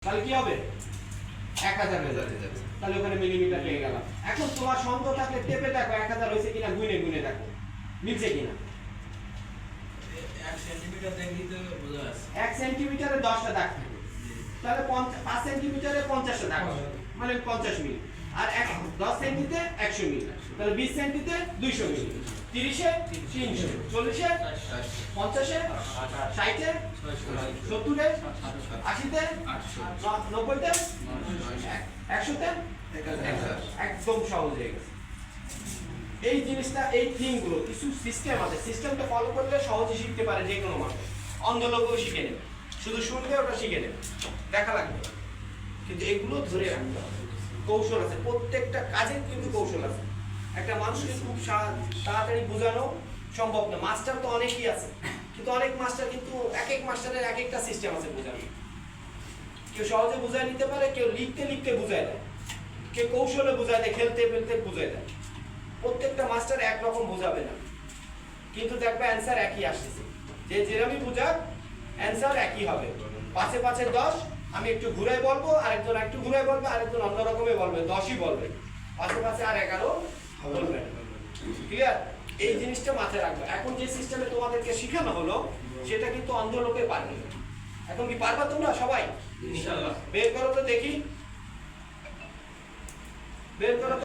তাহলে কি হবে 1000 হয়ে যাবে। তাহলে ওখানে মিলিমিটার পেয়ে গেলাম। এখন তোমার সন্দেহ থাকলে টেপে দেখো 1000 হয়েছে কিনা, গুনে গুনে দেখো মিলছে কিনা। 1 সেন্টিমিটার দেখি তো বোঝা যাচ্ছে 1 সেন্টিমিটারে 10টা দাগ থাকে, তাহলে 5 সেন্টিমিটারে 50টা দাগ হবে, মানে 50 মিলি। আর 10 সেন্টিতে 100 মিলি, তাহলে 20 সেন্টিতে 200 মিলি, 30 এ 300, 40 এ 50 এ 60 এ 70 এ 80 তে 90 তে 100 তে 1000। একদম সহজ হয়ে গেছে। এই জিনিসটা, এই থিংগুলো কিছু সিস্টেম আছে, সিস্টেমটা ফলো করলে সহজে শিখতে পারে যে কোনো মানুষ। অন্ধ লোকও শিখে নেবে, শুধু শুনলে ওটা শিখে নেবে, দেখা লাগবে। কিন্তু এগুলো ধরে রাখতে হবে, কৌশল আছে, প্রত্যেকটা কাজের কিন্তু কৌশল আছে। একটা মানুষকে খুব তাড়াতাড়ি বোঝানো সম্ভব না। মাস্টার তো অনেকই আছে, কিন্তু অনেক মাস্টার কিন্তু এক এক মাস্টারের এক একটা সিস্টেম আছে বোঝানো। কেউ সহজে বুঝায় নিতে পারে, কেউ লিখতে লিখতে বুঝায় দেয়, কেউ কৌশলে বুঝায় দেয়, খেলতে খেলতে বুঝায় দেয়। প্রত্যেকটা মাস্টার একরকম বোঝাবে না, কিন্তু দেখবে অ্যান্সার একই আসতেছে। যে যেরকমই বুঝাক অ্যান্সার একই হবে। 5 এ 5 এ 10, আমি একটু ঘুরাই বলবো, আরেকজন একটু ঘুরাই বলবে, আরেকজন অন্য রকমই বলবে, 10ই বলবে। 5 এ 5 এ আর 11 বলবে। ক্লিয়ার? এই জিনিসটা মাথায় রাখবে। এখন যে সিস্টেমে তোমাদেরকে শেখানো হলো সেটা কিন্তু অন্ধ লোকে পারবে না। এখন কি পারবা তোমরা সবাই? ইনশাআল্লাহ। বের করো তো দেখি, বের করো।